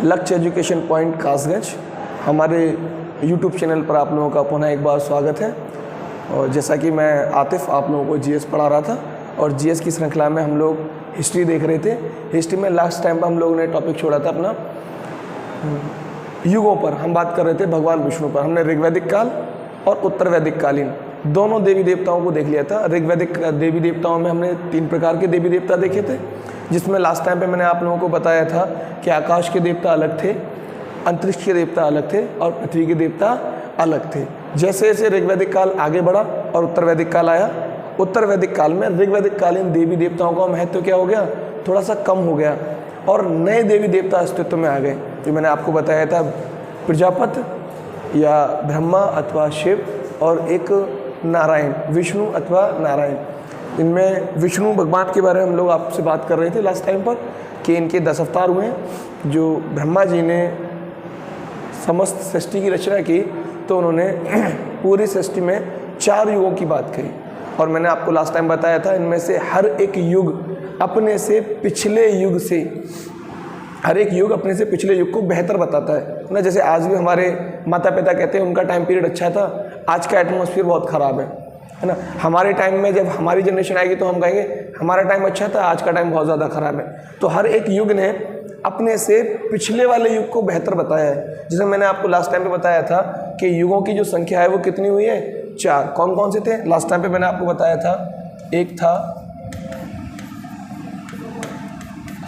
लक्ष्य education point Kasganj हमारे YouTube channel पर आप लोगों का पुनः एक बार स्वागत है। और जैसा कि मैं आतिफ आप लोगों को जीएस पढ़ा रहा था और जीएस की श्रृंखला में हम लोग हिस्ट्री देख रहे थे। हिस्ट्री में लास्ट टाइम पर हम लोगों ने टॉपिक छोड़ा था अपना युगों पर। हम बात कर रहे थे भगवान विष्णु पर। हमने ऋग्वैदिक काल और उत्तर वैदिक कालीन दोनों देवी देवताओं को देख लिया था। ऋग्वैदिक देवी देवताओं में हमने 3 प्रकार के देवी देवता देखे थे, जिसमें लास्ट टाइम पे मैंने आप लोगों को बताया था कि आकाश के देवता अलग थे, अंतरिक्ष के देवता अलग थे और पृथ्वी के देवता अलग थे। जैसे जैसे ऋग्वैदिक काल आगे बढ़ा और उत्तर वैदिक काल आया, उत्तर वैदिक काल में ऋग्वैदिक कालीन देवी देवताओं का महत्व क्या हो गया, थोड़ा सा कम हो गया और नए देवी देवता अस्तित्व में आ गए। जो मैंने आपको बताया था प्रजापति या ब्रह्मा अथवा शिव और एक नारायण, विष्णु अथवा नारायण। इनमें विष्णु भगवान के बारे में हम लोग आपसे बात कर रहे थे लास्ट टाइम पर कि इनके 10 अवतार हुए हैं। जो ब्रह्मा जी ने समस्त सृष्टि की रचना की तो उन्होंने पूरी सृष्टि में 4 युगों की बात कही और मैंने आपको लास्ट टाइम बताया था इनमें से हर एक युग अपने से पिछले युग से, हर एक युग अपने से पिछले युग को बेहतर बताता है ना। जैसे आज भी हमारे माता पिता कहते हैं उनका टाइम पीरियड अच्छा था, आज का एटमॉस्फेयर बहुत ख़राब है ना। हमारे टाइम में जब हमारी जनरेशन आएगी तो हम कहेंगे हमारा टाइम अच्छा था, आज का टाइम बहुत ज़्यादा ख़राब है। तो हर एक युग ने अपने से पिछले वाले युग को बेहतर बताया है। जैसे मैंने आपको लास्ट टाइम पे बताया था कि युगों की जो संख्या है वो कितनी हुई है, 4। कौन कौन से थे लास्ट टाइम पे मैंने आपको बताया था। एक था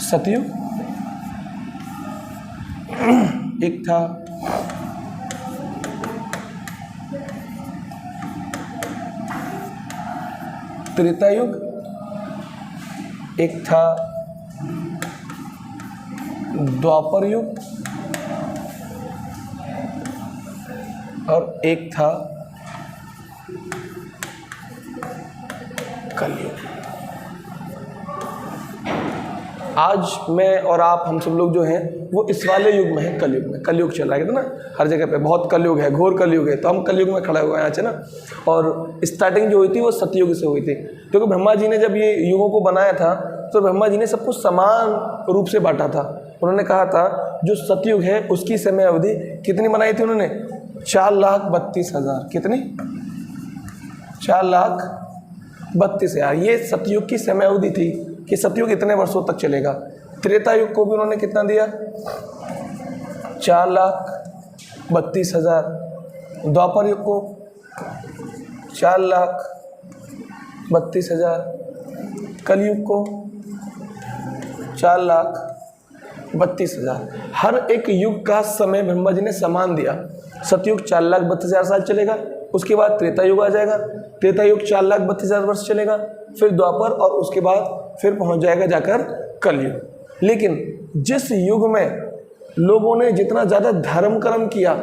सतयुग, एक था त्रेता युग, एक था द्वापर युग और एक था कलयुग। आज मैं और आप हम सब लोग जो हैं वो इस वाले युग में हैं, कलयुग में। कलयुग चल रहा है ना हर जगह पे, बहुत कलयुग है, घोर कलयुग है। तो हम कलयुग में खड़े हुए हैं आज, है ना। और स्टार्टिंग जो हुई थी वो सतयुग से हुई थी, क्योंकि ब्रह्मा जी ने जब ये युगों को बनाया था तो ब्रह्मा जी ने सब कुछ समान रूप से बांटा था। उन्होंने कहा था जो सतयुग है उसकी समय अवधि कितनी बनाई थी उन्होंने, 4,32,000। कितनी, 4,32,000। ये सतयुग की समय अवधि थी कि सतयुग इतने वर्षों तक चलेगा। त्रेता युग को भी उन्होंने कितना दिया, 4,32,000। द्वापर युग को 4,32,000। कलयुग को 4,32,000। हर एक युग का समय ब्रह्मा जी ने समान दिया। सतयुग 4,32,000 साल चलेगा, उसके बाद त्रेता युग आ जाएगा, त्रेता युग 4,32,000 वर्ष चलेगा, फिर द्वापर और उसके बाद फिर पहुंच जाएगा जाकर कलयुग। लेकिन जिस युग में लोगों ने जितना ज़्यादा धर्म कर्म किया,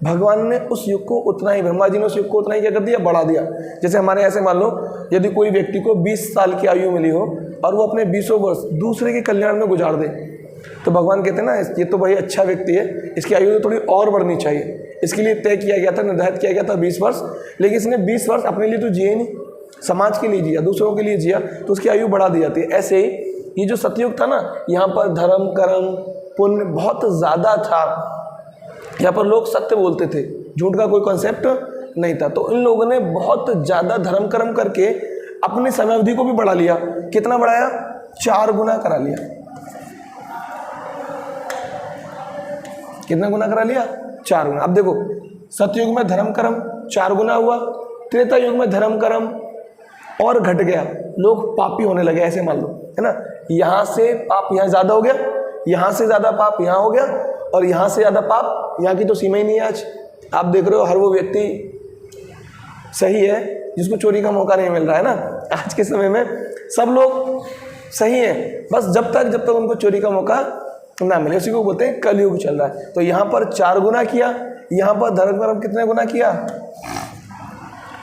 भगवान ने उस युग को उतना ही, ब्रह्मा जी ने उस युग को उतना ही क्या कर दिया, बढ़ा दिया। जैसे हमारे ऐसे मान लो यदि कोई व्यक्ति को 20 साल की आयु मिली हो और वो अपने 20 वर्ष दूसरे के कल्याण में गुजार दे, तो भगवान कहते हैं ना ये तो भाई अच्छा व्यक्ति है, इसकी आयु तो थोड़ी और बढ़नी चाहिए। इसके लिए तय किया गया था, निर्धारित किया गया था 20 वर्ष, लेकिन इसने 20 वर्ष अपने लिए तो जिए नहीं, समाज के लिए जिया, दूसरों के लिए जिया, तो उसकी आयु बढ़ा दी जाती है। ऐसे ही ये जो सतयुग था ना, यहाँ पर धर्म कर्म पुण्य बहुत ज़्यादा था। यहाँ पर लोग सत्य बोलते थे, झूठ का कोई कॉन्सेप्ट नहीं था। तो इन लोगों ने बहुत ज़्यादा धर्म कर्म करके अपनी समय अवधि को भी बढ़ा लिया। कितना बढ़ाया, 4 गुना करा लिया। कितना गुना करा लिया, 4 गुना। अब देखो सतयुग में धर्म कर्म 4 गुना हुआ, त्रेता युग में धर्म कर्म और घट गया, लोग पापी होने लगे, ऐसे मान लो, है ना। यहाँ से पाप यहाँ ज़्यादा हो गया, यहाँ से ज़्यादा पाप यहाँ हो गया और यहाँ से ज़्यादा पाप यहाँ की तो सीमा ही नहीं है। आज आप देख रहे हो हर वो व्यक्ति सही है जिसको चोरी का मौका नहीं मिल रहा है ना। आज के समय में सब लोग सही हैं, बस जब तक उनको चोरी का मौका ना मिले, उसी को बोलते हैं कलयुग चल रहा है। तो यहाँ पर 4 गुना किया, यहाँ पर धर्म कर्म कितने गुना किया,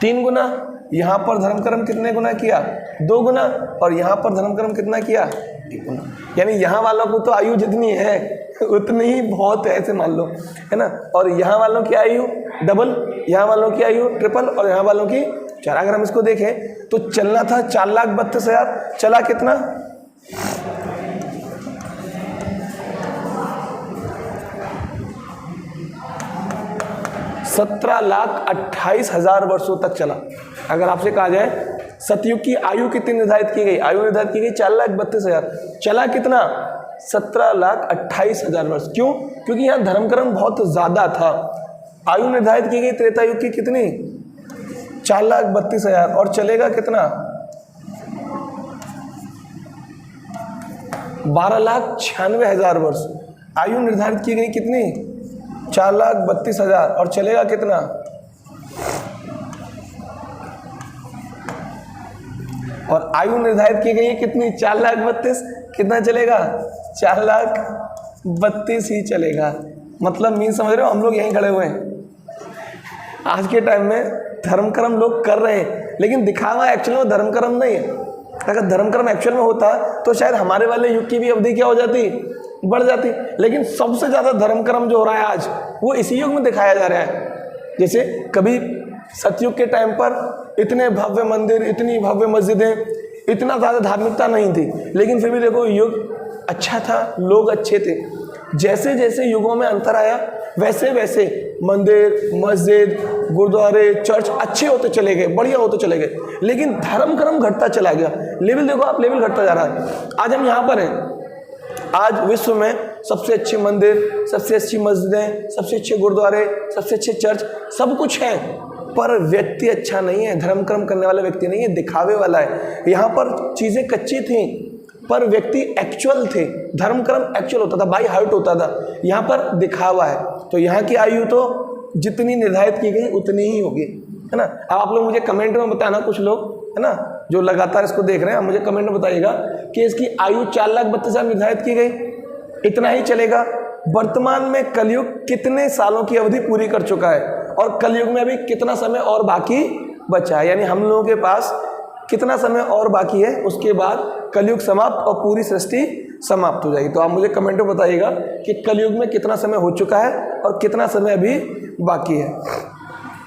3 गुना। यहाँ पर धर्म कर्म कितने गुना किया, 2 गुना। और यहाँ पर धर्म कर्म कितना किया, 1 गुना। यानी यहाँ वालों को तो आयु जितनी है उतनी ही बहुत है, ऐसे मान लो, है ना। और यहाँ वालों की आयु डबल, यहाँ वालों की आयु ट्रिपल और यहाँ वालों की 4। अगर हम इसको देखें तो चलना था 4,32,000, चला कितना, 17,28,000 वर्षों तक चला। अगर आपसे कहा जाए सतयुग की आयु कितनी निर्धारित की गई, आयु निर्धारित की गई 4,32,000, चला कितना 17,28,000 वर्ष। क्यों? क्योंकि यहाँ धर्म कर्म बहुत ज्यादा था। आयु निर्धारित की गई त्रेता युग की कितनी 4,32,000 और चलेगा कितना 12,96,000 वर्ष। आयु निर्धारित की गई कितनी 4,32,000 और चलेगा कितना और आयु निर्धारित की गई है कितनी 4,32,000, कितना चलेगा 4,32,000 ही चलेगा। मतलब मीन समझ रहे हो, हम लोग यहीं खड़े हुए हैं। आज के टाइम में धर्म कर्म लोग कर रहे हैं, लेकिन दिखावा एक्चुअल में धर्म कर्म नहीं है। अगर धर्म कर्म एक्चुअल में होता तो शायद हमारे वाले युग की भी अवधि क्या हो जाती, बढ़ जाती। लेकिन सबसे ज्यादा धर्म कर्म जो हो रहा है आज, वो इसी युग में दिखाया जा रहा है। जैसे कभी सतयुग के टाइम पर इतने भव्य मंदिर, इतनी भव्य मस्जिदें, इतना ज्यादा धार्मिकता नहीं थी, लेकिन फिर भी देखो युग अच्छा था, लोग अच्छे थे। जैसे जैसे युगों में अंतर आया वैसे वैसे मंदिर, मस्जिद, गुरुद्वारे, चर्च अच्छे होते चले गए, बढ़िया होते चले गए, लेकिन धर्म कर्म घटता चला गया। लेवल देखो आप, लेवल घटता जा रहा है। आज हम यहाँ पर हैं, आज विश्व में सबसे अच्छे मंदिर, सबसे अच्छी मस्जिदें, सबसे अच्छे गुरुद्वारे, सबसे अच्छे चर्च, सब कुछ है, पर व्यक्ति अच्छा नहीं है, धर्म कर्म करने वाला व्यक्ति नहीं है, दिखावे वाला है। यहाँ पर चीजें कच्ची थी पर व्यक्ति एक्चुअल थे, धर्म कर्म एक्चुअल होता था, बाई हार्ट होता था। यहाँ पर दिखावा है। तो यहाँ की आयु तो जितनी निर्धारित की गई उतनी ही होगी, है ना। अब आप लोग मुझे कमेंट में बताना, कुछ लोग है ना जो लगातार इसको देख रहे हैं, मुझे कमेंट में बताइएगा कि इसकी आयु 4,32,000 निर्धारित की गई, इतना ही चलेगा। वर्तमान में कलयुग कितने सालों की अवधि पूरी कर चुका है और कलयुग में अभी कितना समय और बाकी बचा है, यानी हम लोगों के पास कितना समय और बाकी है, उसके बाद कलयुग समाप्त और पूरी सृष्टि समाप्त हो जाएगी। तो आप मुझे कमेंट में बताइएगा कि कलयुग में कितना समय हो चुका है और कितना समय अभी बाकी है।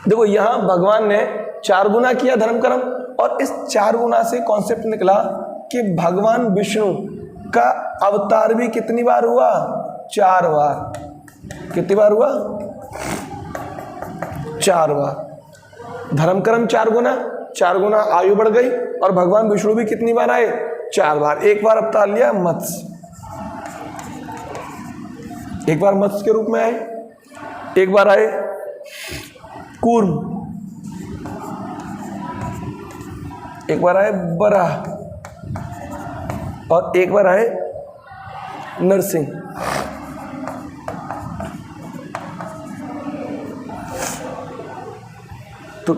देखो यहाँ भगवान ने 4 गुना किया धर्म कर्म, और इस 4 गुना से कॉन्सेप्ट निकला कि भगवान विष्णु का अवतार भी कितनी बार हुआ, 4 बार। कितनी बार हुआ, 4 बार। धर्म कर्म 4 गुना आयु बढ़ गई, और भगवान विष्णु भी कितनी बार आए, 4 बार। एक बार अवतार लिया मत्स्य, एक बार मत्स्य के रूप में आए, एक बार आए कूर्म, एक बार आए बराह, और एक बार आए नरसिंह। तो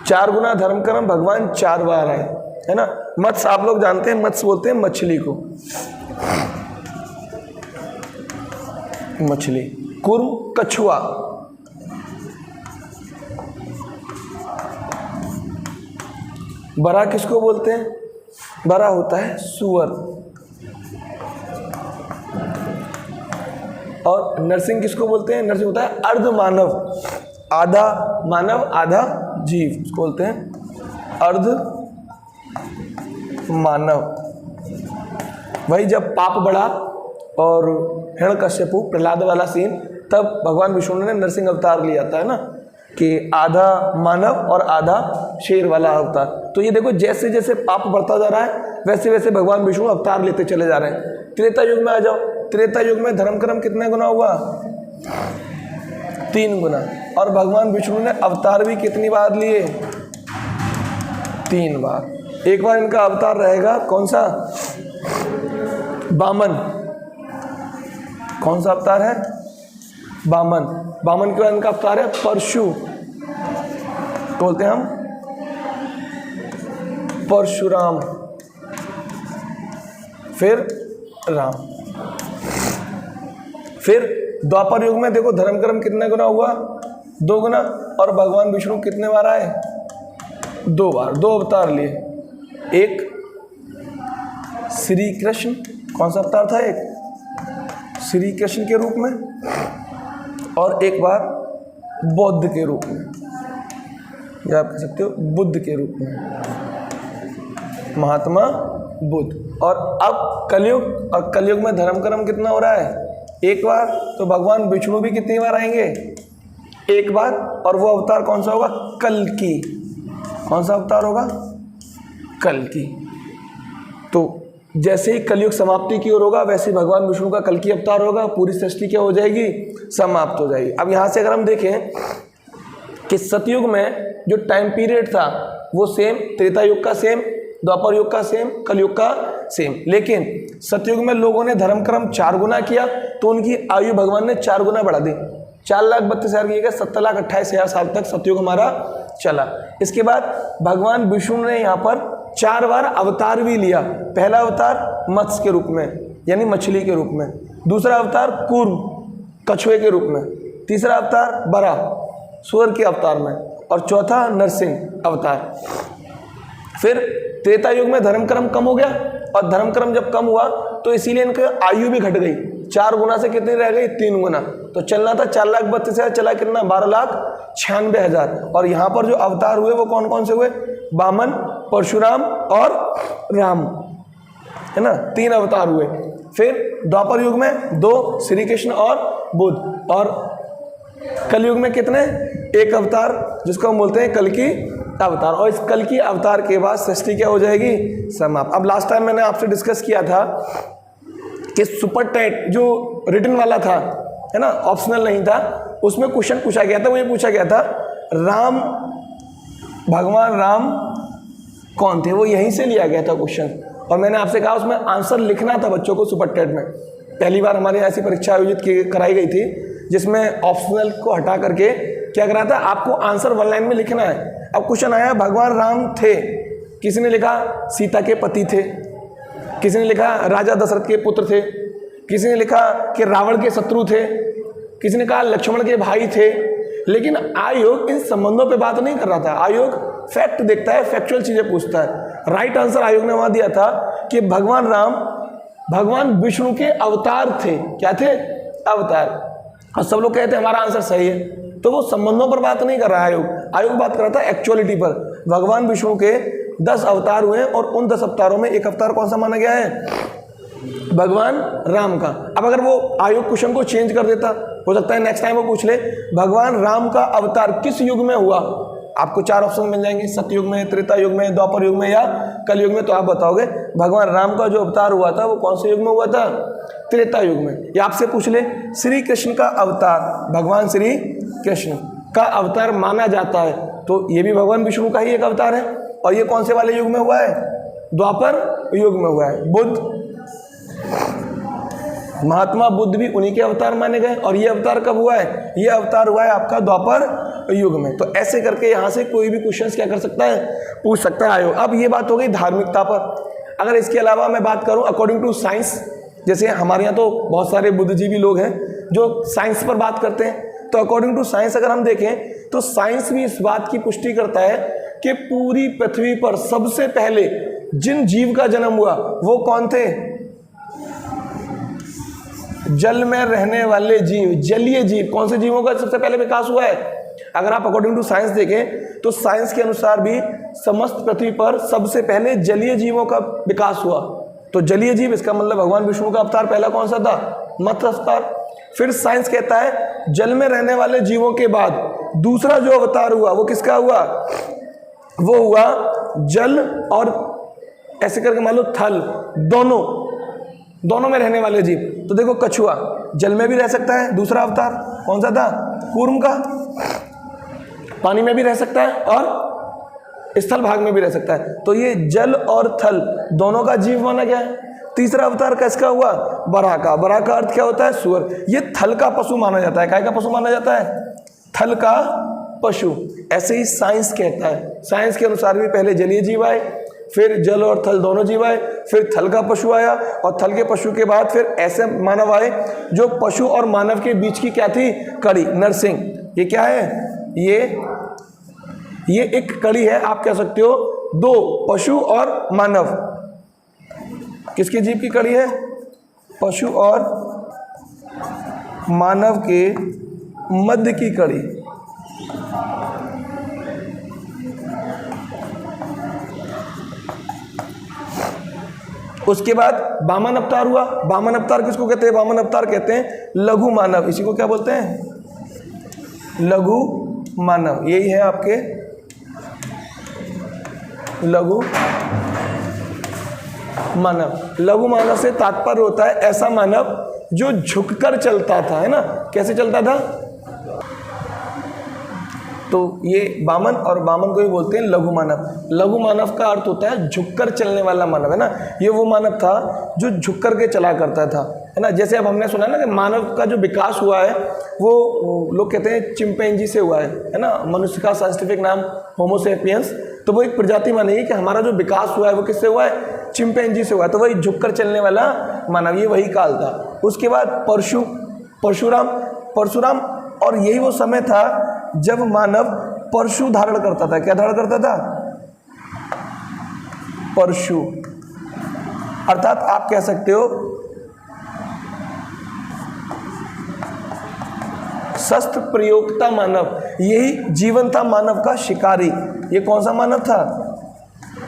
4 गुना धर्म कर्म भगवान 4 बार आए, है ना। मत्स्य आप लोग जानते हैं, मत्स्य बोलते हैं मछली को, मछली। कूर्म कछुआ, बरा किसको बोलते हैं, बरा होता है सुअर, और नरसिंह किसको बोलते हैं, नरसिंह होता है अर्ध मानव, आधा मानव आधा जीव, इसको बोलते हैं अर्ध मानव। वही जब पाप बढ़ा और हिरण्यकश्यपु प्रहलाद वाला सीन, तब भगवान विष्णु ने नरसिंह अवतार लिया था, है ना, कि आधा मानव और आधा शेर वाला अवतार। तो ये देखो जैसे जैसे पाप बढ़ता जा रहा है वैसे वैसे भगवान विष्णु अवतार लेते चले जा रहे हैं। त्रेता युग में आ जाओ, त्रेता युग में धर्म कर्म कितने गुना हुआ, 3 गुना, और भगवान विष्णु ने अवतार भी कितनी बार लिए, 3 बार। एक बार इनका अवतार रहेगा कौन सा, बामन। कौन सा अवतार है, बामन। बामन के बाद इनका अवतार है परशु, बोलते हैं हम परशुराम, फिर राम। फिर द्वापर युग में देखो धर्म कर्म कितने गुना हुआ, 2 गुना, और भगवान विष्णु कितने बार आए, 2 बार, 2 अवतार लिए। एक श्री कृष्ण, कौन सा अवतार था, एक श्री कृष्ण के रूप में, और एक बार बौद्ध के रूप में, या आप कह सकते हो बुद्ध के रूप में, महात्मा बुद्ध। और अब कलयुग, और कलयुग में धर्म कर्म कितना हो रहा है, 1 बार। तो भगवान विष्णु भी कितनी बार आएंगे, एक बार, और वो अवतार कौन सा होगा? कल्कि। कौन सा अवतार होगा? कल्कि। तो जैसे ही कलयुग समाप्ति की ओर होगा वैसे ही भगवान विष्णु का कल्कि अवतार होगा, पूरी सृष्टि क्या हो जाएगी? समाप्त हो जाएगी। अब यहाँ से अगर हम देखें कि सतयुग में जो टाइम पीरियड था वो सेम, त्रेता युग का सेम, द्वापर युग का सेम, कलयुग का सेम, लेकिन सतयुग में लोगों ने धर्म कर्म 4 गुना किया तो उनकी आयु भगवान ने 4 गुना बढ़ा दी। 4,32,000 की जगह 70,28,000 साल तक सतयुग हमारा चला। इसके बाद भगवान विष्णु ने यहाँ पर 4 बार अवतार भी लिया। पहला अवतार मत्स्य के रूप में यानी मछली के रूप में, दूसरा अवतार कूर्म कछुए के रूप में, तीसरा अवतार बरा सूअर के अवतार में, और चौथा नरसिंह अवतार। फिर त्रेता युग में धर्म कर्म कम हो गया, और धर्म कर्म जब कम हुआ तो इसीलिए इनकी आयु भी घट गई। 4 गुना से कितनी रह गई? 3 गुना। तो चलना था 4,32,000, चला कितना? 12,96,000। और यहाँ पर जो अवतार हुए वो कौन कौन से हुए? वामन, परशुराम और राम, है ना, 3 अवतार हुए। फिर द्वापर युग में 2 श्री कृष्ण और बुद्ध, और कलयुग में कितने? 1 अवतार जिसको हम बोलते हैं कल्कि अवतार। और इस कल्कि अवतार के बाद सृष्टि क्या हो जाएगी? समाप्त। अब लास्ट टाइम मैंने आपसे डिस्कस किया था कि सुपर टेट जो रिटन वाला था, है ना, ऑप्शनल नहीं था, उसमें क्वेश्चन पूछा गया था। वो ये पूछा गया था राम, भगवान राम कौन थे? वो यहीं से लिया गया था क्वेश्चन, और मैंने आपसे कहा उसमें आंसर लिखना था बच्चों को सुपर टेट में। पहली बार हमारे ऐसी परीक्षा आयोजित कराई गई थी जिसमें ऑप्शनल को हटा करके क्या करा था, आपको आंसर 1 लाइन में लिखना है। अब क्वेश्चन आया भगवान राम थे, किसी ने लिखा सीता के पति थे, किसी ने लिखा राजा दशरथ के पुत्र थे, किसी ने लिखा कि रावण के शत्रु थे, किसी ने कहा लक्ष्मण के भाई थे। लेकिन आयोग इन संबंधों पे बात नहीं कर रहा था। आयोग फैक्ट देखता है, फैक्चुअल चीजें पूछता है। राइट आंसर आयोग ने वहां दिया था कि भगवान राम भगवान विष्णु के अवतार थे। क्या थे? अवतार। और सब लोग कहते हैं हमारा आंसर सही है। तो वो संबंधों पर बात नहीं कर रहा है आयोग बात कर रहा था एक्चुअलिटी पर। भगवान विष्णु के 10 अवतार हुए और उन 10 अवतारों में एक अवतार कौन सा माना गया है? भगवान राम का। अब अगर वो आयोग क्वेश्चन को चेंज कर देता, हो सकता है नेक्स्ट टाइम वो पूछ ले भगवान राम का अवतार किस युग में हुआ, आपको 4 ऑप्शन मिल जाएंगे, सतयुग में, त्रेता युग में, द्वापर युग में या कलयुग में। तो आप बताओगे भगवान राम का जो अवतार हुआ था वो कौन से युग में हुआ था? त्रेता युग में। या आपसे पूछ ले श्री कृष्ण का अवतार, भगवान श्री कृष्ण का अवतार माना जाता है, तो ये भी भगवान विष्णु का ही एक अवतार है। और ये कौन से वाले युग में हुआ है? द्वापर युग में हुआ है। बुद्ध, महात्मा बुद्ध भी उन्हीं के अवतार माने गए। और ये अवतार कब हुआ है? ये अवतार हुआ है आपका द्वापर युग में। तो ऐसे करके यहाँ से कोई भी क्वेश्चन क्या कर सकता है? पूछ सकता है आयोग। अब ये बात हो गई धार्मिकता पर। अगर इसके अलावा मैं बात करूँ अकॉर्डिंग टू साइंस, जैसे हमारे यहाँ तो बहुत सारे बुद्धिजीवी लोग हैं जो साइंस पर बात करते हैं, तो अकॉर्डिंग टू साइंस अगर हम देखें तो साइंस भी इस बात की पुष्टि करता है कि पूरी पृथ्वी पर सबसे पहले जिन जीव का जन्म हुआ वो कौन थे? जल में रहने वाले जीव, जलीय जीव। कौन से जीवों का सबसे पहले विकास हुआ है? अगर आप अकॉर्डिंग टू साइंस देखें तो साइंस के अनुसार भी समस्त पृथ्वी पर सबसे पहले जलीय जीवों का विकास हुआ। तो जलीय जीव, इसका मतलब भगवान विष्णु का अवतार पहला कौन सा था? मत्स्य अवतार। फिर साइंस कहता है जल में रहने वाले जीवों के बाद दूसरा जो अवतार हुआ वो किसका हुआ? वो हुआ जल और ऐसे करके मान लो थल, दोनों में रहने वाले जीव। तो देखो कछुआ जल में भी रह सकता है, दूसरा अवतार कौन सा था? कूर्म का। पानी में भी रह सकता है और स्थल भाग में भी रह सकता है। तो ये जल और थल दोनों का जीव माना गया है। तीसरा अवतार किसका हुआ? बराह का। बराह का अर्थ क्या होता है? सूअर। ये थल का पशु माना जाता है। काय का पशु माना जाता है? थल का पशु। ऐसे ही साइंस कहता है। साइंस के अनुसार भी पहले जलीय जीव आए, फिर जल और थल दोनों जीव आए, फिर थल का पशु आया, और थल के पशु के बाद फिर ऐसे मानव आए जो पशु और मानव के बीच की क्या थी? कड़ी, नरसिंह। ये क्या है? ये एक कड़ी है, आप कह सकते हो 2 पशु और मानव। किसके जीव की कड़ी है? पशु और मानव के मध्य की कड़ी। उसके बाद वामन अवतार हुआ। वामन अवतार किसको कहते हैं? वामन अवतार कहते हैं लघु मानव। इसी को क्या बोलते हैं? लघु मानव, यही है आपके लघु मानव। लघु मानव से तात्पर्य होता है ऐसा मानव जो झुककर चलता था, है ना। कैसे चलता था? तो ये वामन, और वामन को ही बोलते हैं लघु मानव। लघु मानव का अर्थ होता है झुककर चलने वाला मानव, है ना। ये वो मानव था जो झुककर के चला करता था, है ना। जैसे अब हमने सुना ना कि मानव का जो विकास हुआ है वो लोग कहते हैं चिंपैंजी से हुआ है ना। मनुष्य का साइंटिफिक नाम होमो सेपियंस, तो वो एक प्रजाति मानेगी कि हमारा जो विकास हुआ है वो किससे हुआ है? चिंपैंजी से हुआ है। तो वही झुककर चलने वाला मानव, ये वही काल था। उसके बाद परशुराम, और यही वो समय था जब मानव परशु धारण करता था। क्या धारण करता था? परशु, अर्थात आप कह सकते हो शस्त्र प्रयोक्ता मानव। यही जीवन था मानव का शिकारी। ये कौन सा मानव था?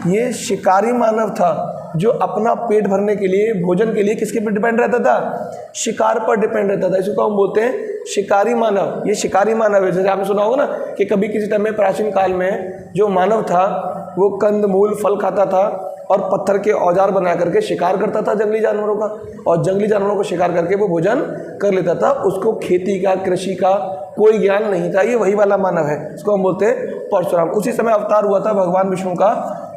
ये शिकारी मानव था जो अपना पेट भरने के लिए, भोजन के लिए किसके पर डिपेंड रहता था? शिकार पर डिपेंड रहता था। इसको हम बोलते हैं शिकारी मानव। ये शिकारी मानव है। जैसे आपने सुना होगा ना कि कभी किसी टाइम में प्राचीन काल में जो मानव था वो कंद मूल फल खाता था और पत्थर के औजार बना करके शिकार करता था जंगली जानवरों का, और जंगली जानवरों को शिकार करके वो भोजन कर लेता था। उसको खेती का, कृषि का कोई ज्ञान नहीं था। ये वही वाला मानव है, इसको हम बोलते हैं परशुराम। उसी समय अवतार हुआ था भगवान विष्णु का,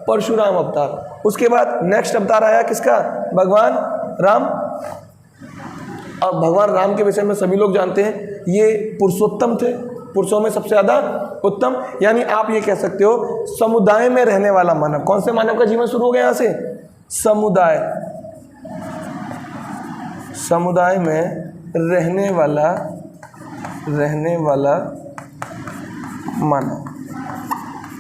परशुराम अवतार। उसके बाद नेक्स्ट अवतार आया किसका? भगवान राम। अब भगवान राम के विषय में सभी लोग जानते हैं, ये पुरुषोत्तम थे, पुरुषों में सबसे ज़्यादा उत्तम। यानी आप ये कह सकते हो समुदाय में रहने वाला मानव। कौन से मानव का जीवन शुरू हो गया यहाँ से? समुदाय में रहने वाला मानव,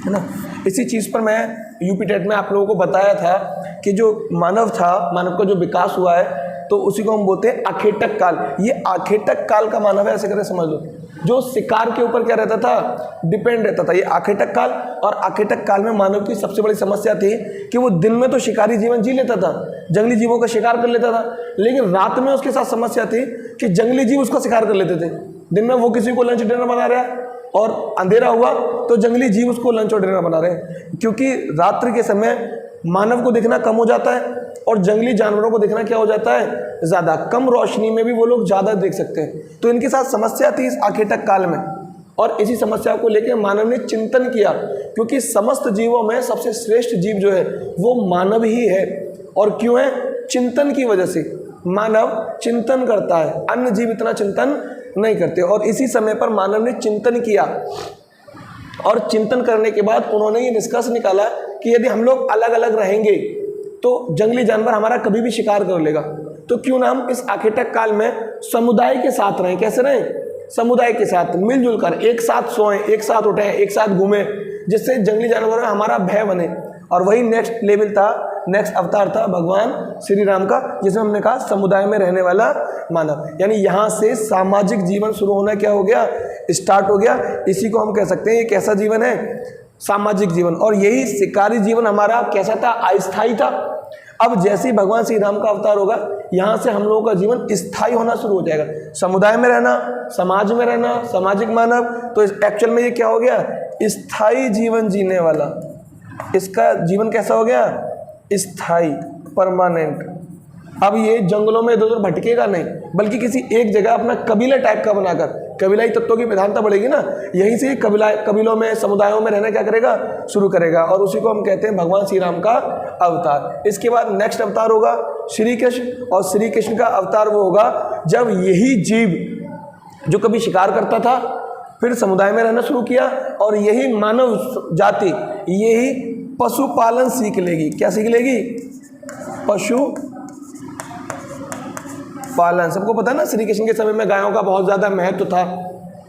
है ना। इसी चीज़ पर मैं यूपी टेट में आप लोगों को बताया था कि जो मानव था, मानव का जो विकास हुआ है, तो उसी को हम बोलते हैं आखेटक काल। ये आखेटक काल का मानव है, ऐसे करके समझ लो, जो शिकार के ऊपर क्या रहता था? डिपेंड रहता था। ये आखेटक काल। और आखेटक काल में मानव की सबसे बड़ी समस्या थी कि वो दिन में तो शिकारी जीवन जी लेता था, जंगली जीवों का शिकार कर लेता था, लेकिन रात में उसके साथ समस्या थी कि जंगली जीव उसका शिकार कर लेते थे। दिन में वो किसी को लंच डिनर बना रहा है और अंधेरा हुआ तो जंगली जीव उसको लंच और डिनर बना रहे हैं, क्योंकि रात्रि के समय मानव को दिखना कम हो जाता है और जंगली जानवरों को दिखना क्या हो जाता है? ज़्यादा। कम रोशनी में भी वो लोग ज़्यादा देख सकते हैं। तो इनके साथ समस्या थी इस आखेटक काल में, और इसी समस्या को लेकर मानव ने चिंतन किया, क्योंकि समस्त जीवों में सबसे श्रेष्ठ जीव जो है वो मानव ही है। और क्यों है? चिंतन की वजह से। मानव चिंतन करता है, अन्य जीव इतना चिंतन नहीं करते। और इसी समय पर मानव ने चिंतन किया, और चिंतन करने के बाद उन्होंने ये निष्कर्ष निकाला कि यदि हम लोग अलग अलग रहेंगे तो जंगली जानवर हमारा कभी भी शिकार कर लेगा। तो क्यों ना हम इस आखेटक काल में समुदाय के साथ रहें। कैसे रहें? समुदाय के साथ मिलजुल कर, एक साथ सोएं, एक साथ उठें, एक साथ घूमें, जिससे जंगली जानवरों में हमारा भय बने। और वही नेक्स्ट लेवल था, नेक्स्ट अवतार था भगवान श्री राम का, जिसमें हमने कहा समुदाय में रहने वाला मानव। यानी यहाँ से सामाजिक जीवन शुरू होना क्या हो गया? स्टार्ट हो गया। इसी को हम कह सकते हैं ये कैसा जीवन है? सामाजिक जीवन। और यही शिकारी जीवन हमारा कैसा था? अस्थायी था। अब जैसे ही भगवान श्री राम का अवतार होगा, यहाँ से हम लोगों का जीवन स्थायी होना शुरू हो जाएगा। समुदाय में रहना, समाज में रहना, सामाजिक मानव। तो एक्चुअल में ये क्या हो गया? स्थायी जीवन जीने वाला। इसका जीवन कैसा हो गया? स्थायी, परमानेंट। अब ये जंगलों में इधर उधर भटकेगा नहीं, बल्कि किसी एक जगह अपना कबीला टाइप का बनाकर, कबीलाई तत्वों की प्रधानता बढ़ेगी ना, यहीं से कबीलों में, समुदायों में रहना क्या करेगा? शुरू करेगा। और उसी को हम कहते हैं भगवान श्री राम का अवतार। इसके बाद नेक्स्ट अवतार होगा श्री कृष्ण, और श्री कृष्ण का अवतार वो होगा जब यही जीव जो कभी शिकार करता था फिर समुदाय में रहना शुरू किया, और यही मानव जाति यही पशुपालन सीख लेगी। क्या सीख लेगी? पशु पालन। सबको पता है ना, श्री कृष्ण के समय में गायों का बहुत ज़्यादा महत्व था,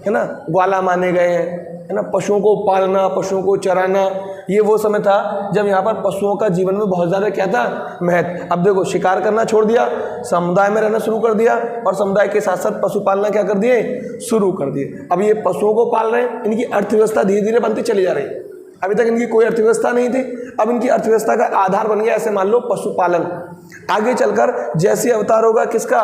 है ना। ग्वाला माने गए हैं, है ना। पशुओं को पालना, पशुओं को चराना, ये वो समय था जब यहाँ पर पशुओं का जीवन में बहुत ज़्यादा क्या था? महत्व। अब देखो, शिकार करना छोड़ दिया, समुदाय में रहना शुरू कर दिया, और समुदाय के साथ साथ पशु पालना क्या कर दिए? शुरू कर दिए। अब ये पशुओं को पाल रहे हैं, इनकी अर्थव्यवस्था धीरे धीरे बनती चली जा रही है। अभी तक इनकी कोई अर्थव्यवस्था नहीं थी, अब इनकी अर्थव्यवस्था का आधार बन गया, ऐसे मान लो पशुपालन। आगे चलकर जैसे अवतार होगा किसका?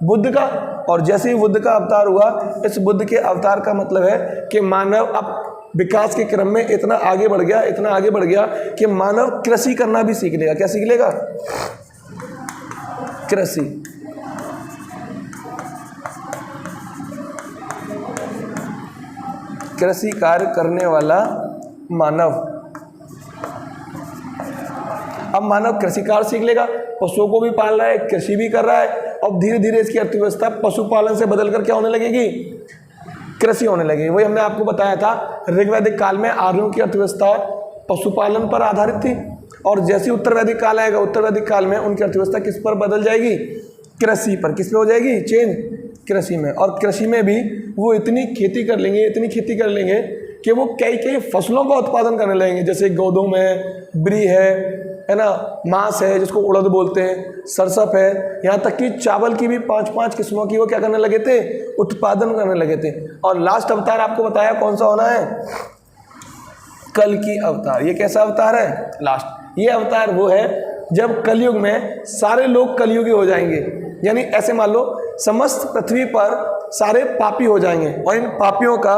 बुद्ध का, और जैसे ही बुद्ध का अवतार हुआ, इस बुद्ध के अवतार का मतलब है कि मानव अब विकास के क्रम में इतना आगे बढ़ गया, इतना आगे बढ़ गया कि मानव कृषि करना भी सीख लेगा। क्या सीख लेगा? कृषि। कृषि कार्य करने वाला मानव, अब मानव कृषि कार्य सीख लेगा, पशुओं को भी पाल रहा है, कृषि भी कर रहा है, और धीरे धीरे इसकी अर्थव्यवस्था पशुपालन से बदलकर क्या होने लगेगी? कृषि होने लगेगी। वही हमने आपको बताया था, ऋग्वैदिक काल में आर्यों की अर्थव्यवस्था पशुपालन पर आधारित थी, और जैसे ही उत्तर वैदिक काल आएगा, उत्तर वैदिक काल में उनकी अर्थव्यवस्था किस पर बदल जाएगी? कृषि पर। किस पे हो जाएगी चेंज? कृषि में। और कृषि में भी वो इतनी खेती कर लेंगे, इतनी खेती कर लेंगे कि वो कई कई फसलों का उत्पादन करने लगेंगे, जैसे गोदुम है, ब्री है ना, मांस है जिसको उड़द बोलते हैं, सरसप है, यहाँ तक कि चावल की भी 5-5 किस्मों की वो क्या करने लगे थे? उत्पादन करने लगे थे। और लास्ट अवतार आपको बताया कौन सा होना है? कल्कि अवतार। ये कैसा अवतार है? लास्ट। ये अवतार वो है जब कलयुग में सारे लोग कलयुगी हो जाएंगे, यानी ऐसे मान लो समस्त पृथ्वी पर सारे पापी हो जाएंगे, और इन पापियों का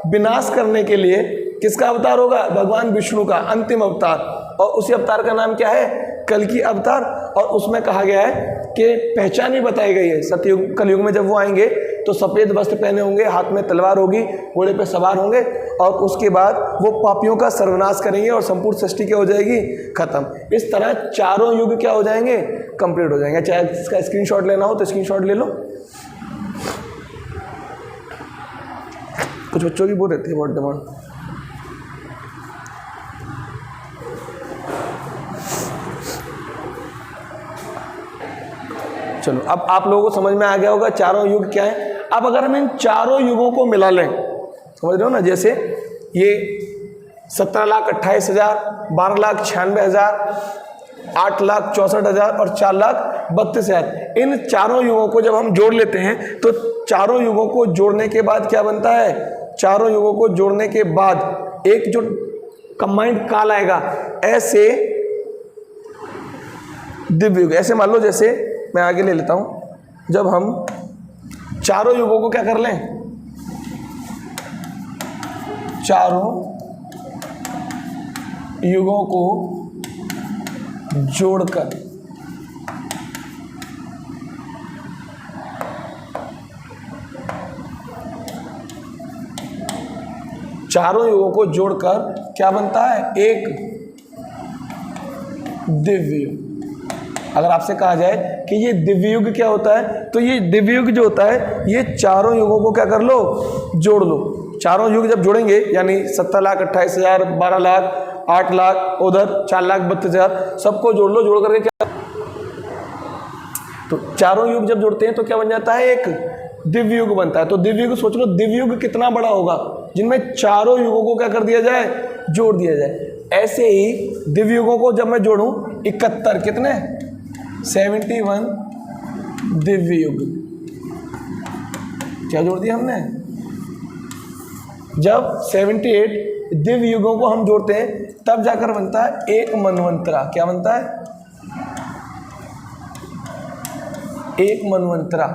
विनाश करने के लिए किसका अवतार होगा? भगवान विष्णु का अंतिम अवतार। और उसी अवतार का नाम क्या है? कल्कि अवतार। और उसमें कहा गया है कि पहचान भी बताई गई है। सतयुग कलयुग में जब वो आएंगे तो सफ़ेद वस्त्र पहने होंगे, हाथ में तलवार होगी, घोड़े पे सवार होंगे, और उसके बाद वो पापियों का सर्वनाश करेंगे और संपूर्ण सृष्टि क्या हो जाएगी? खत्म। इस तरह चारों युग क्या हो जाएंगे? कंप्लीट हो जाएंगे। चाहे इसका स्क्रीनशॉट लेना हो तो स्क्रीनशॉट ले लो। कुछ बच्चों की बोल रहती है बहुत डिमांड। चलो, अब आप लोगों को समझ में आ गया होगा चारों युग क्या है। अब अगर हम इन चारों युगों को मिला लें, समझ रहे हो ना, जैसे ये 17,28,000, 12,96,000, 8,64,000 और 4,32,000, इन चारों युगों को जब हम जोड़ लेते हैं तो चारों युगों को जोड़ने के बाद क्या बनता है? चारों युगों को जोड़ने के बाद एक जो कंबाइंड काल आएगा, ऐसे दिव्य युग। ऐसे मान लो, जैसे मैं आगे ले लेता हूं, जब हम चारों युगों को क्या कर लें? चारों युगों को जोड़कर चारों युगों को जोड़कर क्या बनता है? एक दिव्य युग। अगर आपसे कहा जाए कि ये दिव्य युग क्या होता है, तो ये दिव्य युग जो होता है, ये चारों युगों को क्या कर लो? जोड़ लो। चारों युग जब जोड़ेंगे, यानी 17,28,000, 12 लाख, 8 लाख, उधर 4,32,000, सबको जोड़ लो। जोड़ करके क्या, तो चारों युग जब जोड़ते हैं तो क्या बन जाता है? एक दिव्य युग बनता है। तो दिव्य युग सोच लो, दिव्य युग कितना बड़ा होगा जिनमें चारों युगों को क्या कर दिया जाए? जोड़ दिया जाए। ऐसे ही दिव्य युगों को जब मैं जोड़ूं, 71 कितने? 71 दिव्य युग। क्या जोड़ दिया हमने? जब 78 दिव्य युगों को हम जोड़ते हैं तब जाकर बनता है एक मनवंतरा। क्या बनता है? एक मनवंतरा।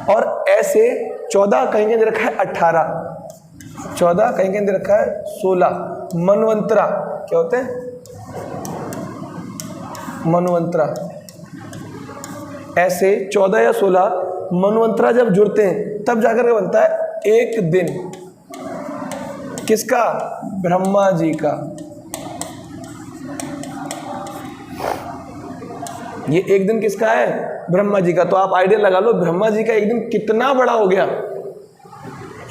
और ऐसे 14 कहीं के रखा है 18, 14 कहीं के रखा है 16 मनवंतरा। क्या होते हैं? मनवंतरा। ऐसे 14 या 16 मनवंतरा जब जुड़ते हैं तब जाकर बनता है एक दिन। किसका? ब्रह्मा जी का। ये एक दिन किसका है? ब्रह्मा जी का। तो आप आइडिया लगा लो ब्रह्मा जी का एक दिन कितना बड़ा हो गया।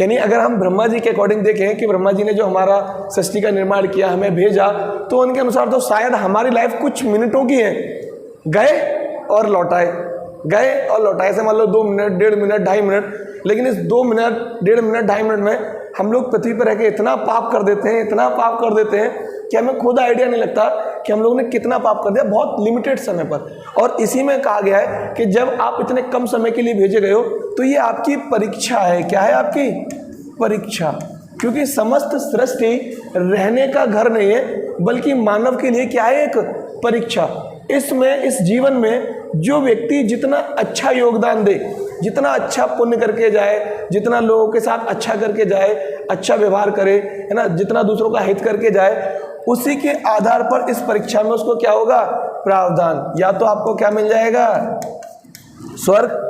यानी अगर हम ब्रह्मा जी के अकॉर्डिंग देखें कि ब्रह्मा जी ने जो हमारा सृष्टि का निर्माण किया, हमें भेजा, तो उनके अनुसार तो शायद हमारी लाइफ कुछ मिनटों की है। गए और लौटाए, गए और लौटाए। ऐसे मान लो 2 मिनट, 1.5 मिनट, 2.5 मिनट, लेकिन इस 2 मिनट, 1.5 मिनट, 2.5 मिनट में हम लोग पृथ्वी पर रह के इतना पाप कर देते हैं, इतना पाप कर देते हैं कि हमें खुद आइडिया नहीं लगता कि हम लोगों ने कितना पाप कर दिया बहुत लिमिटेड समय पर। और इसी में कहा गया है कि जब आप इतने कम समय के लिए भेजे गए हो तो ये आपकी परीक्षा है। क्या है? आपकी परीक्षा। क्योंकि समस्त सृष्टि रहने का घर नहीं है, बल्कि मानव के लिए क्या है? एक परीक्षा। इसमें, इस जीवन में जो व्यक्ति जितना अच्छा योगदान दे, जितना अच्छा पुण्य करके जाए, जितना लोगों के साथ अच्छा करके जाए, अच्छा व्यवहार करे, है ना, जितना दूसरों का हित करके जाए, उसी के आधार पर इस परीक्षा में उसको क्या होगा, प्रावधान। या तो आपको क्या मिल जाएगा, स्वर्ग,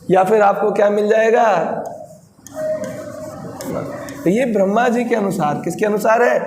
या फिर आपको क्या मिल जाएगा। तो ये ब्रह्मा जी के अनुसार, किसके अनुसार है,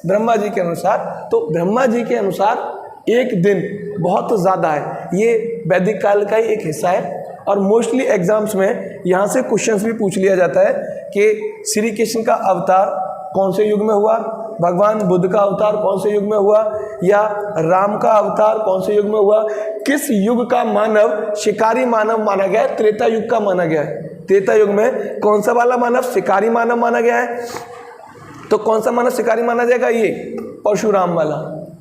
ब्रह्मा जी के अनुसार। तो ब्रह्मा जी के अनुसार एक दिन बहुत ज़्यादा है, ये वैदिक काल का ही एक हिस्सा है। और मोस्टली एग्जाम्स में यहाँ से क्वेश्चंस भी पूछ लिया जाता है कि श्री कृष्ण का अवतार कौन से युग में हुआ, भगवान बुद्ध का अवतार कौन से युग में हुआ, या राम का अवतार कौन से युग में हुआ, किस युग का मानव शिकारी मानव माना गया है, त्रेता युग का माना गया है। त्रेता युग में कौन सा वाला मानव शिकारी मानव माना गया है, तो कौन सा मानव शिकारी माना जाएगा, ये परशुराम वाला,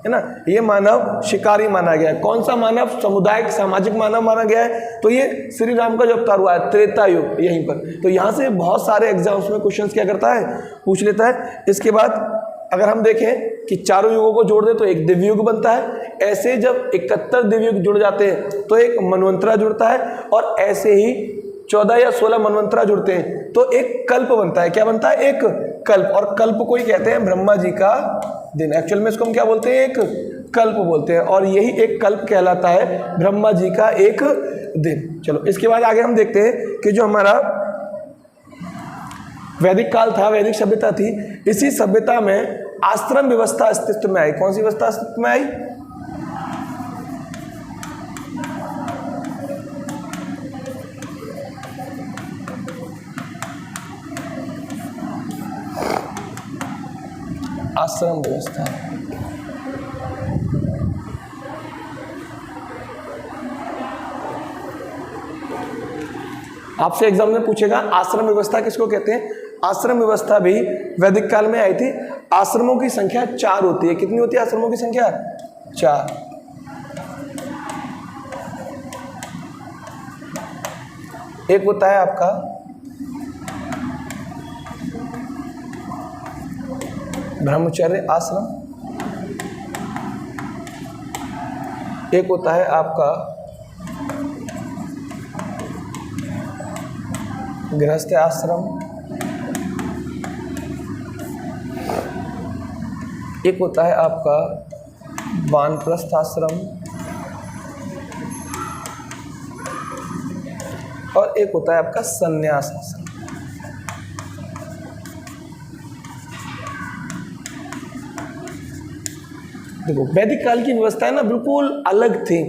है ना, ये मानव शिकारी माना गया है। कौन सा मानव सामुदायिक सामाजिक मानव माना गया है, तो ये श्री राम का जो अवतार हुआ है, त्रेता युग, यहीं पर। तो यहाँ से बहुत सारे एग्जाम्स में क्वेश्चंस क्या करता है, पूछ लेता है। इसके बाद अगर हम देखें कि चारों युगों को जोड़ दे तो एक दिव्य युग बनता है। ऐसे जब 71 दिव्य युग जुड़ जाते हैं तो एक मनवंतरा जुड़ता है, और ऐसे ही 14 या 16 मनवंतरा जुड़ते हैं तो एक कल्प बनता है। क्या बनता है, एक कल्प। और कल्प को ही कहते हैं ब्रह्मा जी का दिन। एक्चुअल में इसको हम क्या बोलते हैं, एक कल्प बोलते हैं, और यही एक कल्प कहलाता है, ब्रह्मा जी का एक दिन। चलो इसके बाद आगे हम देखते हैं कि जो हमारा वैदिक काल था, वैदिक सभ्यता थी, इसी सभ्यता में आश्रम व्यवस्था अस्तित्व में आई। कौन सी व्यवस्था अस्तित्व में आई, आश्रम व्यवस्था। आपसे एग्जाम में पूछेगा आश्रम व्यवस्था किसको कहते हैं। आश्रम व्यवस्था भी वैदिक काल में आई थी। आश्रमों की संख्या 4 होती है। कितनी होती है आश्रमों की संख्या, 4। एक होता है आपका ब्रह्मचर्य आश्रम, एक होता है आपका गृहस्थ आश्रम, एक होता है आपका वानप्रस्थ आश्रम, और एक होता है आपका संन्यास आश्रम। देखो वैदिक काल की व्यवस्थाएं ना बिल्कुल अलग थी।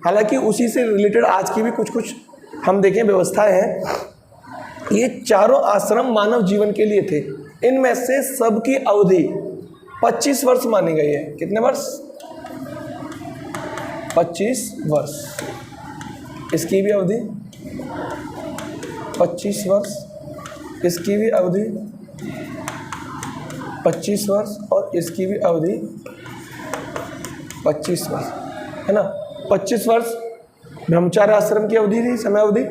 हालांकि उसी से रिलेटेड आज की भी कुछ कुछ हम देखें व्यवस्थाएं हैं। ये चारों आश्रम मानव जीवन के लिए थे। इनमें से सबकी अवधि 25 वर्ष मानी गई है। कितने वर्ष, 25 वर्ष। इसकी भी अवधि 25 वर्ष, इसकी भी अवधि 25 वर्ष, और इसकी भी अवधि 25 वर्ष, है ना। 25 वर्ष ब्रह्मचार्य आश्रम की अवधि थी, समय अवधि,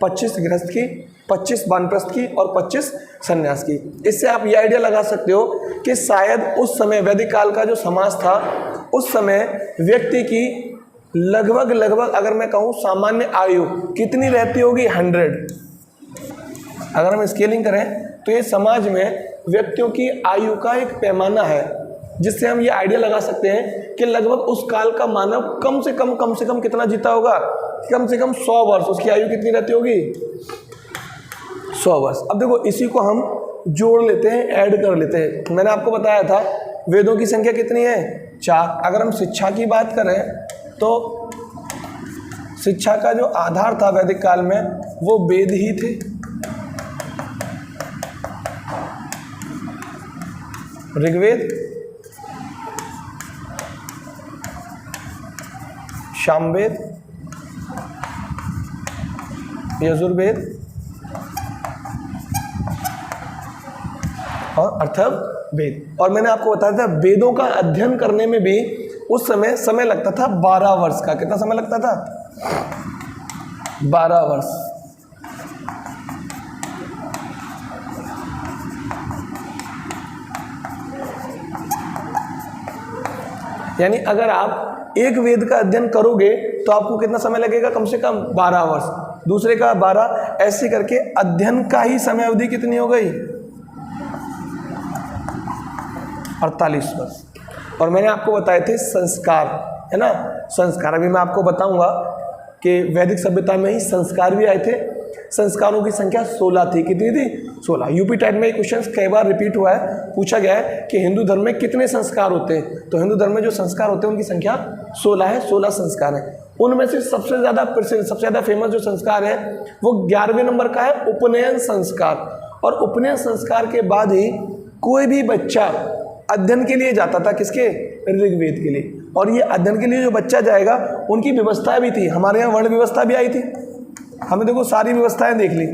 25 गृहस्थ की, 25 वानप्रस्थ की, और 25 संन्यास की। इससे आप ये आइडिया लगा सकते हो कि शायद उस समय वैदिक काल का जो समाज था, उस समय व्यक्ति की लगभग अगर मैं कहूँ सामान्य आयु कितनी रहती होगी, 100। अगर हम स्केलिंग करें तो ये समाज में व्यक्तियों की आयु का एक पैमाना है, जिससे हम ये आइडिया लगा सकते हैं कि लगभग उस काल का मानव कम से कम कितना जीता होगा, कम से कम 100 वर्ष। उसकी आयु कितनी रहती होगी, 100 वर्ष। अब देखो इसी को हम जोड़ लेते हैं, ऐड कर लेते हैं। मैंने आपको बताया था वेदों की संख्या कितनी है, 4। अगर हम शिक्षा की बात करें तो शिक्षा का जो आधार था वैदिक काल में वो वेद ही थे। ऋग्वेद, सामवेद, यजुर्वेद और अथर्ववेद। और मैंने आपको बताया था वेदों का अध्ययन करने में भी उस समय लगता था 12 वर्ष का। कितना समय लगता था, 12 वर्ष। यानी अगर आप एक वेद का अध्ययन करोगे तो आपको कितना समय लगेगा, कम से कम 12 वर्ष, दूसरे का 12, ऐसे करके अध्ययन का ही समय अवधि कितनी हो गई, 48 वर्ष। और मैंने आपको बताए थे संस्कार, है ना, संस्कार। अभी मैं आपको बताऊंगा कि वैदिक सभ्यता में ही संस्कार भी आए थे। संस्कारों की संख्या 16 थी। कितनी थी? 16। यूपी टाइप में ये क्वेश्चन कई बार रिपीट हुआ है, पूछा गया है कि हिंदू धर्म में कितने संस्कार होते हैं। तो हिंदू धर्म में जो संस्कार होते हैं उनकी संख्या 16 है, 16 संस्कार है। उनमें से सबसे ज़्यादा प्रसिद्ध, सबसे ज़्यादा फेमस जो संस्कार है वो 11वें नंबर का है, उपनयन संस्कार। और उपनयन संस्कार के बाद ही कोई भी बच्चा अध्ययन के लिए जाता था, किसके? ऋग्वेद के लिए। और ये अध्ययन के लिए जो बच्चा जाएगा उनकी व्यवस्था भी थी। हमारे यहाँ वर्ण व्यवस्था भी आई थी, हमने देखो सारी व्यवस्थाएं देख ली।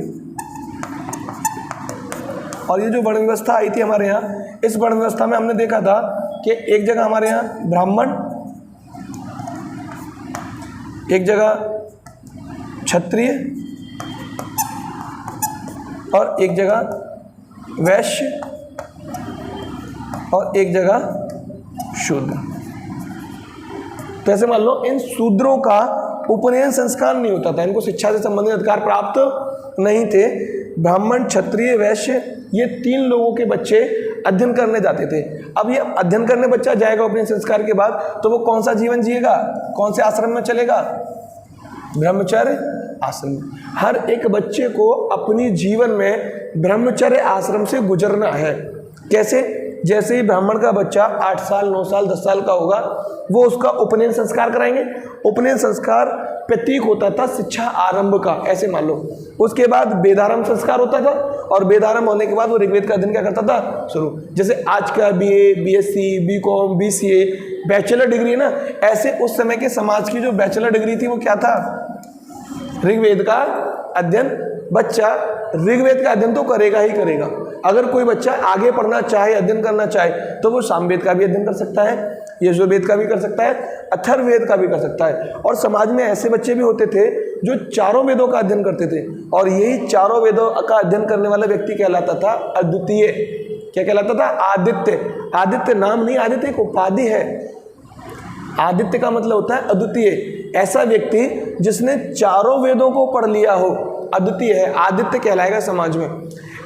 और ये जो वर्ण व्यवस्था आई थी हमारे यहाँ, इस वर्ण व्यवस्था में हमने देखा था कि एक जगह हमारे यहाँ ब्राह्मण, एक जगह क्षत्रिय और एक जगह वैश्य और एक जगह शूद्र। तो ऐसे मान लो इन शूद्रों का उपनयन संस्कार नहीं होता था, इनको शिक्षा से संबंधित अधिकार प्राप्त नहीं थे। ब्राह्मण, क्षत्रिय, वैश्य, ये 3 लोगों के बच्चे अध्ययन करने जाते थे। अब ये अध्ययन करने बच्चा जाएगा उपनयन संस्कार के बाद, तो वो कौन सा जीवन जिएगा, कौन से आश्रम में चलेगा? ब्रह्मचर्य आश्रम में। हर एक बच्चे को अपनी जीवन में ब्रह्मचर्य आश्रम से गुजरना है। कैसे? जैसे ही ब्राह्मण का बच्चा 8 साल, 9 साल, 10 साल का होगा, वो उसका उपनयन संस्कार कराएंगे। उपनयन संस्कार प्रतीक होता था शिक्षा आरंभ का, ऐसे मान लो। उसके बाद वेदारंभ संस्कार होता था, और वेदारंभ होने के बाद वो ऋग्वेद का अध्ययन क्या करता था? शुरू। जैसे आज का BA, BSc, BCom, BCA bachelor degree है ना, ऐसे उस समय के समाज की जो बैचलर डिग्री थी वो क्या था? ऋग्वेद का अध्ययन। बच्चा ऋग्वेद का अध्ययन तो करेगा ही करेगा। अगर कोई बच्चा आगे पढ़ना चाहे, अध्ययन करना चाहे, तो वो सामवेद का भी अध्ययन कर सकता है, यजुर्वेद का भी कर सकता है, अथर्ववेद का भी कर सकता है। और समाज में ऐसे बच्चे भी होते थे जो चारों वेदों का अध्ययन करते थे, और यही चारों वेदों का अध्ययन करने वाला व्यक्ति कहलाता था अद्वितीय। क्या कहलाता था? आदित्य। आदित्य नाम नहीं, आदित्य एक उपाधि है। आदित्य का मतलब होता है अद्वितीय। ऐसा व्यक्ति जिसने चारों वेदों को पढ़ लिया हो, अद्वितीय है, आदित्य कहलाएगा समाज में।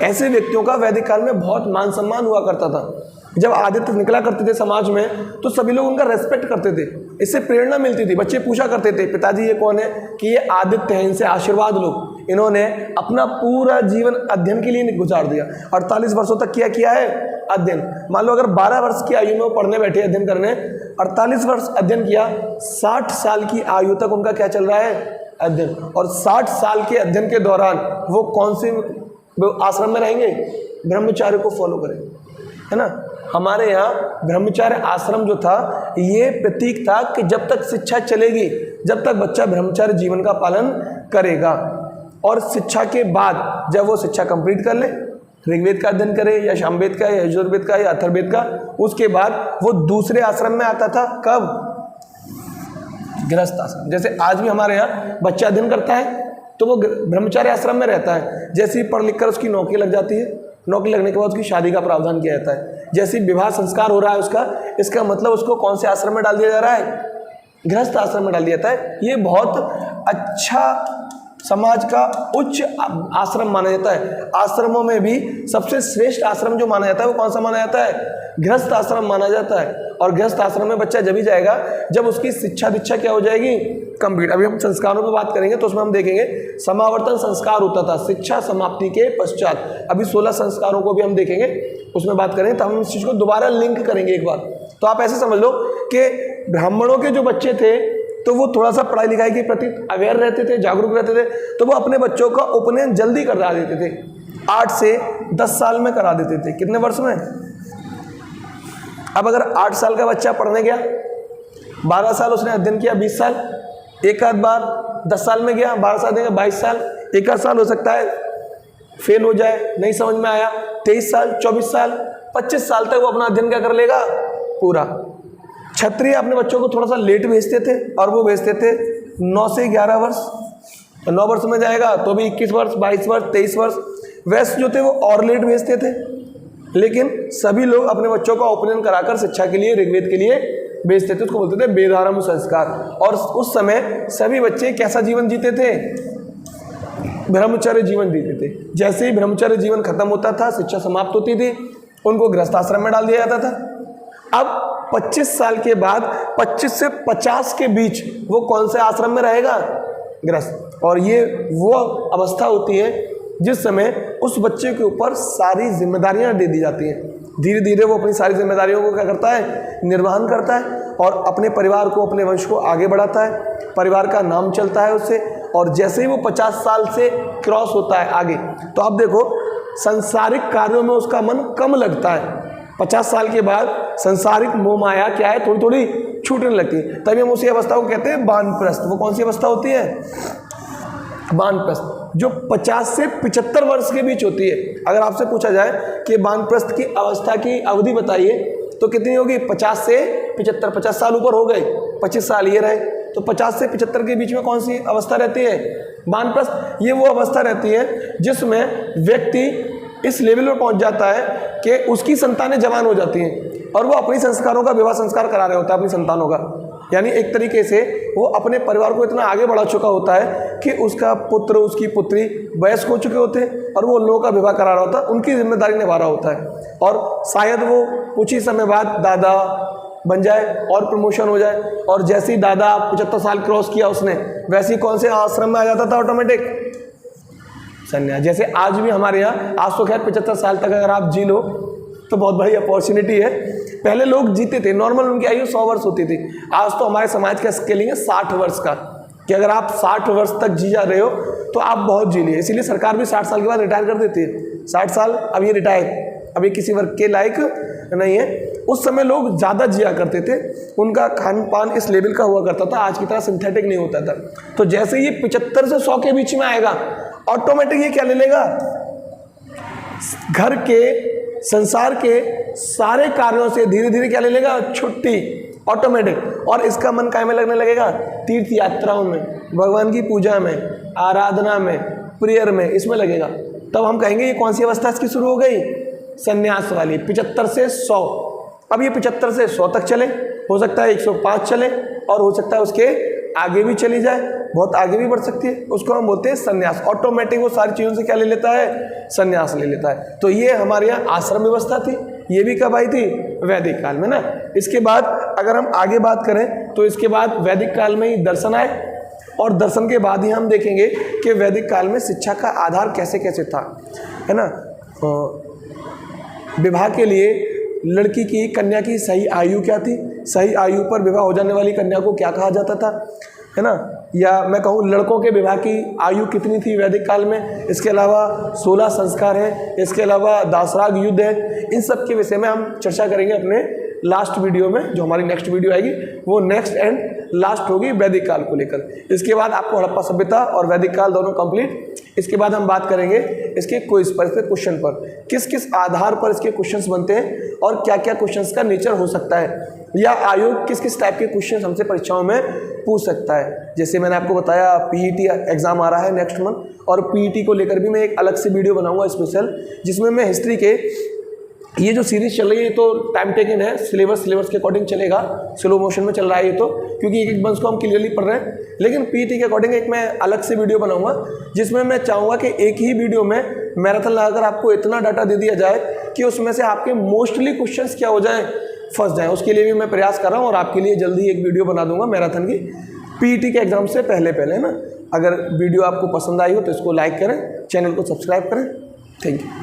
ऐसे व्यक्तियों का वैदिक काल में बहुत मान सम्मान हुआ करता था। जब आदित्य निकला करते थे समाज में, तो सभी लोग उनका रेस्पेक्ट करते थे, इससे प्रेरणा मिलती थी। बच्चे पूछा करते थे, पिताजी ये कौन है? कि ये आदित्य है, इनसे आशीर्वाद लो। इन्होंने अपना पूरा जीवन अध्ययन के लिए गुजार दिया। 48 वर्षों तक किया है अध्ययन। मान लो अगर 12 वर्ष की आयु में वो पढ़ने बैठे अध्ययन करने, 48 वर्ष अध्ययन किया, 60 साल की आयु तक उनका क्या चल रहा है? अध्ययन। और 60 साल के अध्ययन के दौरान वो कौन से आश्रम में रहेंगे? ब्रह्मचार्य को फॉलो करेंगे, है ना। हमारे यहाँ ब्रह्मचार्य आश्रम जो था, ये प्रतीक था कि जब तक शिक्षा चलेगी, जब तक बच्चा ब्रह्मचार्य जीवन का पालन करेगा। और शिक्षा के बाद जब वो शिक्षा कंप्लीट कर ले, ऋग्वेद का अध्ययन करे या सामवेद का या यजुर्वेद का या अथर्ववेद का, उसके बाद वो दूसरे आश्रम में आता था। कब? गृहस्थ आश्रम। जैसे आज भी हमारे यहाँ बच्चा अध्ययन करता है तो वो ब्रह्मचार्य आश्रम में रहता है। जैसे ही पढ़ लिख कर उसकी नौकरी लग जाती है, नौकरी लगने के बाद उसकी शादी का प्रावधान किया जाता है। जैसे ही विवाह संस्कार हो रहा है उसका, इसका मतलब उसको कौन से आश्रम में डाल दिया जा रहा है? गृहस्थ आश्रम में डाल दिया जाता है। ये बहुत अच्छा समाज का उच्च आश्रम माना जाता है। आश्रमों में भी सबसे श्रेष्ठ आश्रम जो माना जाता है वो कौन सा माना जाता है? गृहस्थ आश्रम माना जाता है। और गृहस्थ आश्रम में बच्चा जब ही जाएगा जब उसकी शिक्षा दीक्षा क्या हो जाएगी? कंप्लीट। अभी हम संस्कारों पर बात करेंगे तो उसमें हम देखेंगे समावर्तन संस्कार होता था शिक्षा समाप्ति के पश्चात। अभी 16 संस्कारों को भी हम देखेंगे, उसमें बात करेंगे, तो हम इस चीज़ को दोबारा लिंक करेंगे एक बार। तो आप ऐसे समझ लो कि ब्राह्मणों के जो बच्चे थे तो वो थोड़ा सा पढ़ाई लिखाई के प्रति अवेयर रहते थे, जागरूक रहते थे, तो वो अपने बच्चों का उपनयन जल्दी करा देते थे। 8 से 10 साल में करा देते थे। कितने वर्ष में? अब अगर 8 साल का बच्चा पढ़ने गया, 12 साल उसने अध्ययन किया, 20 साल, एक आध बार 10 साल में गया, 12 साल देगा 22 साल, एक आध साल हो सकता है फेल हो जाए, नहीं समझ में आया, 23 साल, 24 साल, 25 साल तक वो अपना अध्ययन क्या कर लेगा? पूरा। क्षत्रिय अपने बच्चों को थोड़ा सा लेट भेजते थे, और वो भेजते थे 9 से 11 वर्ष। 9 वर्ष में जाएगा तो भी 21 वर्ष, 22 वर्ष, 23 वर्ष। वैश्य जो थे वो और लेट भेजते थे। लेकिन सभी लोग अपने बच्चों का उपनयन कराकर शिक्षा के लिए, ऋग्वेद के लिए बेचते थे, उसको बोलते थे बेधारम संस्कार। और उस समय सभी बच्चे कैसा जीवन जीते थे? ब्रह्मचर्य जीवन जीते थे। जैसे ही ब्रह्मचर्य जीवन खत्म होता था, शिक्षा समाप्त होती थी, उनको गृहस्थ आश्रम में डाल दिया जाता था। अब 25 साल के बाद 25 से 50 के बीच वो कौन से आश्रम में रहेगा? गृहस्थ। और ये वो अवस्था होती है जिस समय उस बच्चे के ऊपर सारी जिम्मेदारियां दे दी जाती हैं। धीरे धीरे वो अपनी सारी जिम्मेदारियों को क्या करता है? निर्वहन करता है और अपने परिवार को, अपने वंश को आगे बढ़ाता है, परिवार का नाम चलता है उससे। और जैसे ही वो 50 साल से क्रॉस होता है आगे, तो आप देखो संसारिक कार्यों में उसका मन कम लगता है। 50 साल के बाद संसारिक मोह माया क्या है? थोड़ी थोड़ी छूटने लगती है। तभी हम उसी अवस्था को कहते हैं वानप्रस्थ। वो कौन सी अवस्था होती है? वानप्रस्थ, जो 50 से 75 वर्ष के बीच होती है। अगर आपसे पूछा जाए कि वानप्रस्थ की अवस्था की अवधि बताइए, तो कितनी होगी? 50 से 75। 50 साल ऊपर हो गए, 25 साल ये रहे, तो 50 से 75 के बीच में कौन सी अवस्था रहती है? वानप्रस्थ। ये वो अवस्था रहती है जिसमें व्यक्ति इस लेवल पर पहुंच जाता है कि उसकी संतानें जवान हो जाती हैं और वो अपनी संस्कारों का विवाह संस्कार करा रहे होता है अपनी संतानों का। यानी एक तरीके से वो अपने परिवार को इतना आगे बढ़ा चुका होता है कि उसका पुत्र, उसकी पुत्री वयस्क हो चुके होते हैं और वो लोगों का विवाह करा रहा होता है, उनकी जिम्मेदारी निभा रहा होता है। और शायद वो कुछ ही समय बाद दादा बन जाए और प्रमोशन हो जाए। और जैसे ही दादा 75 साल क्रॉस किया उसने, वैसे ही कौन से आश्रम में आ जाता था? ऑटोमेटिक संन्यास। जैसे आज भी हमारे यहाँ, आज तो खैर 75 साल तक अगर आप जी लो तो बहुत बड़ी अपॉर्चुनिटी है। पहले लोग जीते थे, नॉर्मल उनकी आयु 100 वर्ष होती थी। आज तो हमारे समाज का स्केलिंग है 60 वर्ष का, कि अगर आप 60 वर्ष तक जी जा रहे हो तो आप बहुत जी लिए। इसीलिए सरकार भी 60 साल के बाद रिटायर कर देती है। 60 साल अब ये रिटायर, अब ये किसी वर्ग के लायक नहीं है। उस समय लोग ज़्यादा जिया करते थे, उनका खान पान इस लेवल का हुआ करता था, आज की तरह सिंथेटिक नहीं होता था। तो जैसे ये 75 से 100 के बीच में आएगा, ऑटोमेटिक ये क्या ले लेगा? घर के, संसार के सारे कार्यों से धीरे धीरे क्या ले लेगा? छुट्टी, ऑटोमेटिक। और इसका मन काय में लगने लगेगा? तीर्थ यात्राओं में, भगवान की पूजा में, आराधना में, प्रेयर में, इसमें लगेगा। तब हम कहेंगे ये कौन सी अवस्था इसकी शुरू हो गई? संन्यास वाली। 75 से 100। अब ये 75 से 100 तक चले, हो सकता है 105 चले और हो सकता है उसके आगे भी चली जाए, बहुत आगे भी बढ़ सकती है। उसको हम बोलते हैं संन्यास। ऑटोमेटिक वो सारी चीज़ों से क्या ले लेता है? संन्यास ले लेता है। तो ये हमारे यहाँ आश्रम व्यवस्था थी। ये भी कब आई थी? वैदिक काल में ना। इसके बाद अगर हम आगे बात करें तो इसके बाद वैदिक काल में ही दर्शन आए, और दर्शन के बाद ही हम देखेंगे कि वैदिक काल में शिक्षा का आधार कैसे कैसे था, है ना। विवाह के लिए लड़की की, कन्या की सही आयु क्या थी, सही आयु पर विवाह हो जाने वाली कन्या को क्या कहा जाता था, है ना। या मैं कहूँ लड़कों के विवाह की आयु कितनी थी वैदिक काल में। इसके अलावा 16 संस्कार हैं, इसके अलावा दासराग युद्ध है। इन सब के विषय में हम चर्चा करेंगे अपने लास्ट वीडियो में। जो हमारी नेक्स्ट वीडियो आएगी वो नेक्स्ट एंड लास्ट होगी वैदिक काल को लेकर। इसके बाद आपको हड़प्पा सभ्यता और वैदिक काल दोनों कंप्लीट। इसके बाद हम बात करेंगे इसके क्विज पर, इसके क्वेश्चन पर, किस किस आधार पर इसके क्वेश्चंस बनते हैं और क्या क्या क्वेश्चंस का नेचर हो सकता है, या आयोग किस किस टाइप के क्वेश्चन हमसे परीक्षाओं में पूछ सकता है। जैसे मैंने आपको बताया पीईटी एग्जाम आ रहा है नेक्स्ट मंथ, और पीईटी को लेकर भी मैं एक अलग से वीडियो बनाऊंगा स्पेशल, जिसमें मैं हिस्ट्री के ये जो सीरीज चल रही है तो टाइम टेकन है, सिलेबस के अकॉर्डिंग चलेगा, स्लो मोशन में चल रहा है ये तो, क्योंकि एक एक बंस को हम क्लियरली पढ़ रहे हैं। लेकिन पीईटी के अकॉर्डिंग एक मैं अलग से वीडियो बनाऊंगा, जिसमें मैं चाहूँगा कि एक ही वीडियो में मैराथन लगाकर आपको इतना डाटा दे दिया जाए कि उसमें से आपके मोस्टली क्वेश्चंस क्या हो जाए, फंस जाए। उसके लिए भी मैं प्रयास कर रहा हूँ और आपके लिए जल्दी एक वीडियो बना दूंगा मैराथन की, पीईटी के एग्जाम से पहले ना। अगर वीडियो आपको पसंद आई हो तो इसको लाइक करें, चैनल को सब्सक्राइब करें। Thank you.